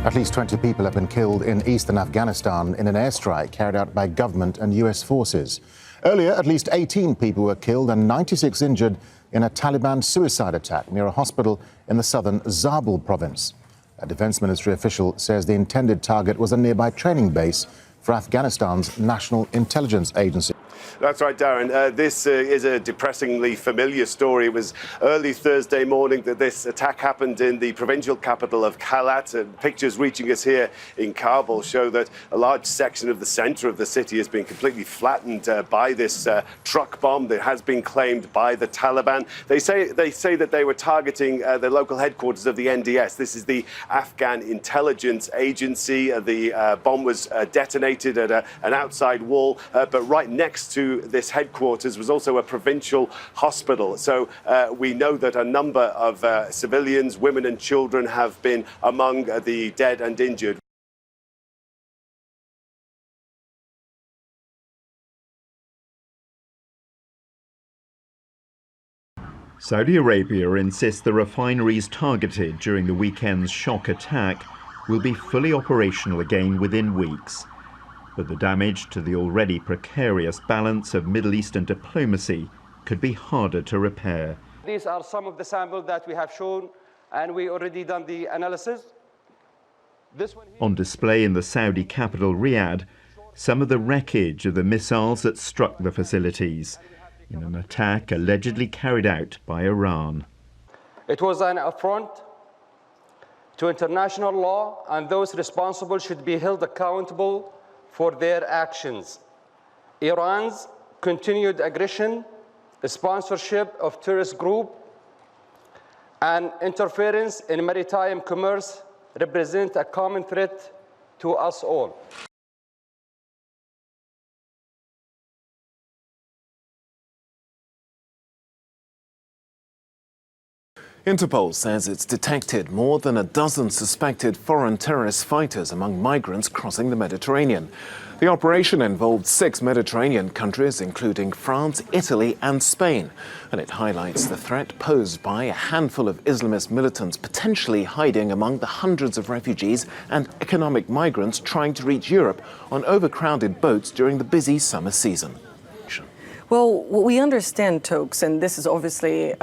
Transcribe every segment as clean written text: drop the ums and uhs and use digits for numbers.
At least 20 people have been killed in eastern Afghanistan in an airstrike carried out by government and US forces. Earlier, at least 18 people were killed and 96 injured in a Taliban suicide attack near a hospital in the southern Zabul province. A defense ministry official says the intended target was a nearby training base for Afghanistan's National Intelligence Agency. That's right, Darren. This is a depressingly familiar story. It was early Thursday morning that this attack happened in the provincial capital of Kalat. Pictures reaching us here in Kabul show that a large section of the centre of the city has been completely flattened by this truck bomb that has been claimed by the Taliban. They say that they were targeting the local headquarters of the NDS. This is the Afghan Intelligence Agency. The bomb was detonated at an outside wall, but right next to this headquarters was also a provincial hospital. So we know that a number of civilians, women and children have been among the dead and injured. Saudi Arabia insists the refineries targeted during the weekend's shock attack will be fully operational again within weeks. But the damage to the already precarious balance of Middle Eastern diplomacy could be harder to repair. These are some of the samples that we have shown, and we already done the analysis. On display in the Saudi capital Riyadh, some of the wreckage of the missiles that struck the facilities in an attack allegedly carried out by Iran. It was an affront to international law, and those responsible should be held accountable for their actions. Iran's continued aggression, sponsorship of terrorist groups, and interference in maritime commerce represent a common threat to us all. Interpol says it's detected more than a dozen suspected foreign terrorist fighters among migrants crossing the Mediterranean. The operation involved 6 Mediterranean countries, including France, Italy and Spain. And it highlights the threat posed by a handful of Islamist militants potentially hiding among the hundreds of refugees and economic migrants trying to reach Europe on overcrowded boats during the busy summer season. Well, what we understand, Tokes, and this is obviously,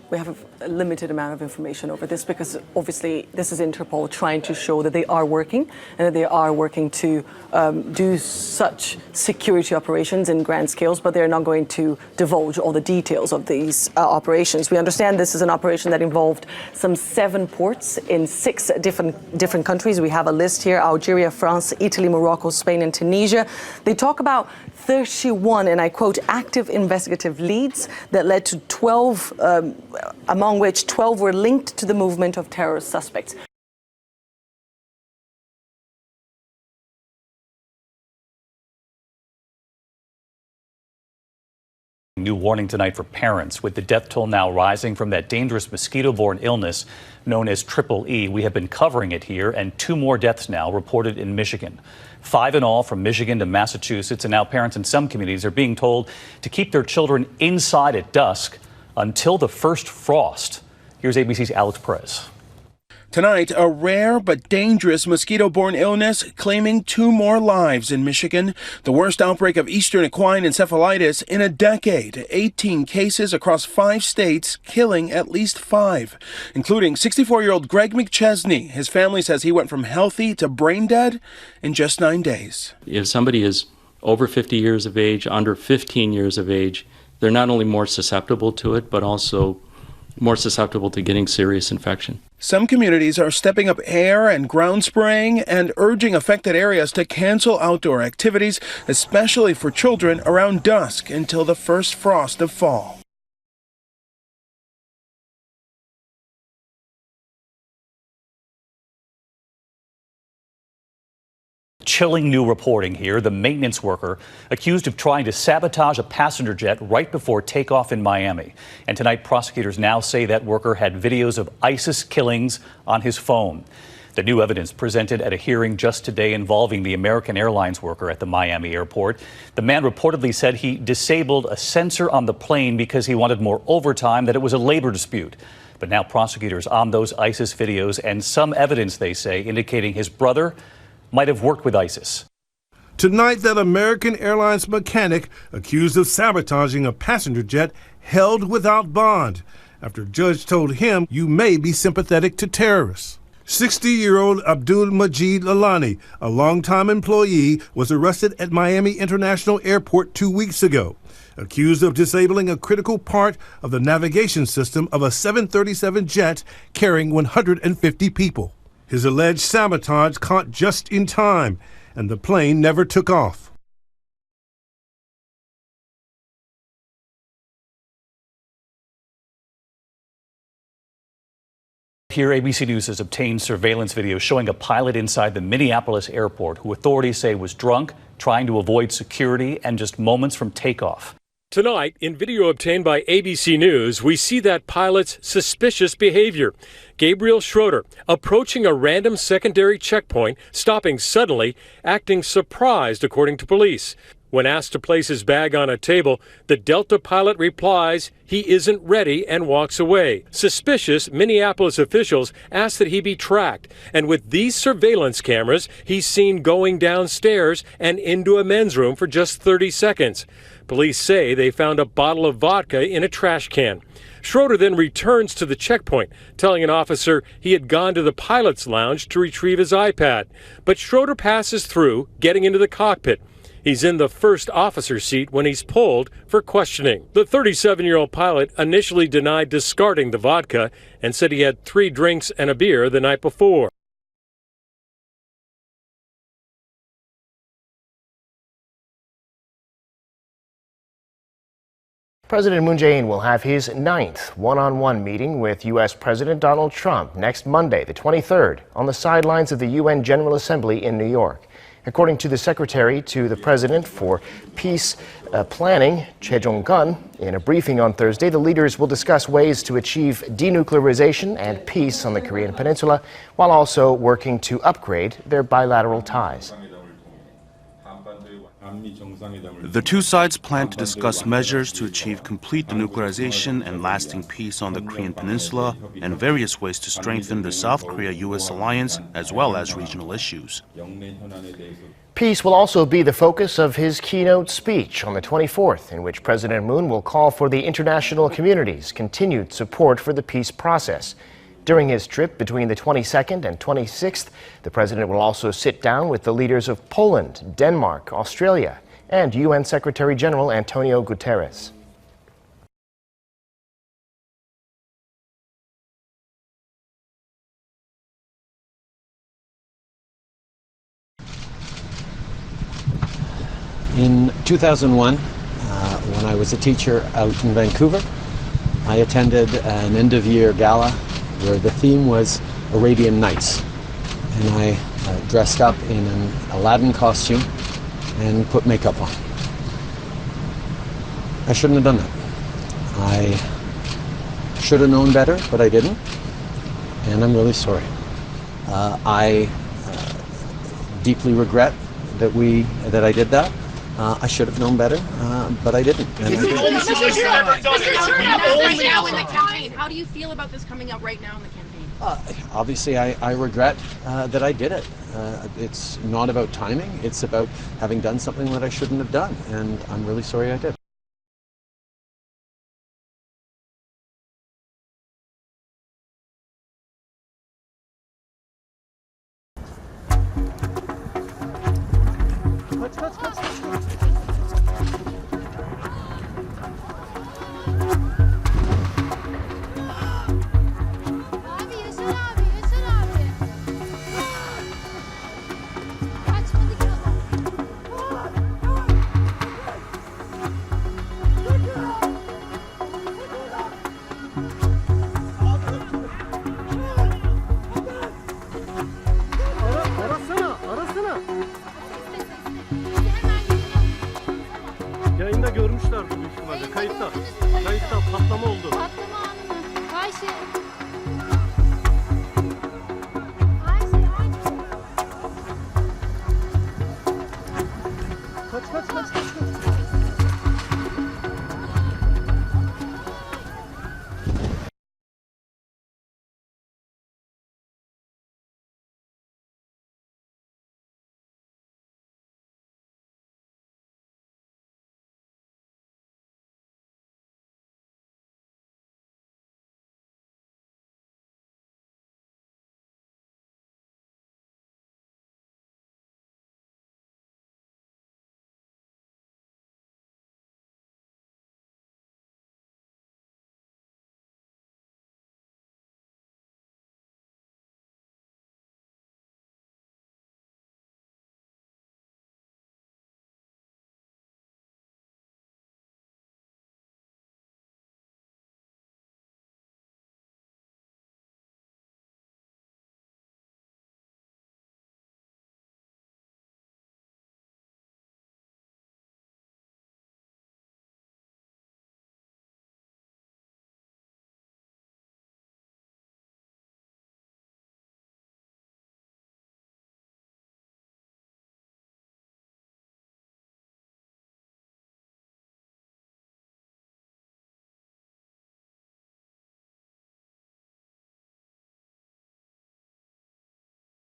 we have a limited amount of information over this because obviously this is Interpol trying to show that they are working and that they are working to do such security operations in grand scales, but they're not going to divulge all the details of these operations. We understand this is an operation that involved some 7 ports in 6 different countries. We have a list here: Algeria, France, Italy, Morocco, Spain, and Tunisia. They talk about 31, and I quote, active investigative leads that led to 12, among which 12 were linked to the movement of terrorist suspects. New warning tonight for parents, with the death toll now rising from that dangerous mosquito-borne illness known as Triple E. We have been covering it here, and 2 more deaths now reported in Michigan. 5 in all from Michigan to Massachusetts, and now parents in some communities are being told to keep their children inside at dusk until the first frost. Here's ABC's Alex Perez. Tonight, a rare but dangerous mosquito-borne illness claiming 2 more lives in Michigan. The worst outbreak of eastern equine encephalitis in a decade. 18 cases across 5 states, killing at least 5, including 64-year-old Greg McChesney. His family says he went from healthy to brain dead in just 9 days. If somebody is over 50 years of age, under 15 years of age, they're not only more susceptible to it, but also more susceptible to getting serious infection. Some communities are stepping up air and ground spraying and urging affected areas to cancel outdoor activities, especially for children, around dusk until the first frost of fall. Chilling new reporting here. The maintenance worker accused of trying to sabotage a passenger jet right before takeoff in Miami. And tonight, prosecutors now say that worker had videos of ISIS killings on his phone. The new evidence presented at a hearing just today involving the American Airlines worker at the Miami airport. The man reportedly said he disabled a sensor on the plane because he wanted more overtime, that it was a labor dispute. But now prosecutors on those ISIS videos and some evidence, they say, indicating his brother might have worked with ISIS. Tonight, that American Airlines mechanic accused of sabotaging a passenger jet held without bond after a judge told him you may be sympathetic to terrorists. 60-year-old Abdul Majid Alani, a longtime employee, was arrested at Miami International Airport 2 weeks ago, accused of disabling a critical part of the navigation system of a 737 jet carrying 150 people. His alleged sabotage caught just in time, and the plane never took off. Here, ABC News has obtained surveillance video showing a pilot inside the Minneapolis airport who authorities say was drunk, trying to avoid security, and just moments from takeoff. Tonight, in video obtained by ABC News, we see that pilot's suspicious behavior. Gabriel Schroeder approaching a random secondary checkpoint, stopping suddenly, acting surprised, according to police. When asked to place his bag on a table, the Delta pilot replies he isn't ready and walks away. Suspicious, Minneapolis officials ask that he be tracked. And with these surveillance cameras, he's seen going downstairs and into a men's room for just 30 seconds. Police say they found a bottle of vodka in a trash can. Schroeder then returns to the checkpoint, telling an officer he had gone to the pilot's lounge to retrieve his iPad. But Schroeder passes through, getting into the cockpit. He's in the first officer seat when he's pulled for questioning. The 37-year-old pilot initially denied discarding the vodka and said he had 3 drinks and a beer the night before. President Moon Jae-in will have his 9th one-on-one meeting with U.S. President Donald Trump next Monday, the 23rd, on the sidelines of the UN General Assembly in New York. According to the Secretary to the President for Peace Planning, Choi Jong-gun, in a briefing on Thursday, the leaders will discuss ways to achieve denuclearization and peace on the Korean Peninsula, while also working to upgrade their bilateral ties. The two sides plan to discuss measures to achieve complete denuclearization and lasting peace on the Korean Peninsula and various ways to strengthen the South Korea-U.S. alliance as well as regional issues. Peace will also be the focus of his keynote speech on the 24th, in which President Moon will call for the international community's continued support for the peace process. During his trip between the 22nd and 26th, the president will also sit down with the leaders of Poland, Denmark, Australia, and UN Secretary General Antonio Guterres. In 2001, when I was a teacher out in Vancouver, I attended an end-of-year gala where the theme was Arabian Nights. And I dressed up in an Aladdin costume and put makeup on. I shouldn't have done that. I should have known better, but I didn't. And I'm really sorry. I deeply regret that I did that. I should have known better, but I didn't. And How do you feel about this coming out right now in the campaign? Obviously, I regret that I did it. It's not about timing. It's about having done something that I shouldn't have done, and I'm really sorry I did. Yayında görmüşlerdi büyük ihtimalle. Kayıtta patlama oldu. Patlama anı mı? Vay şey.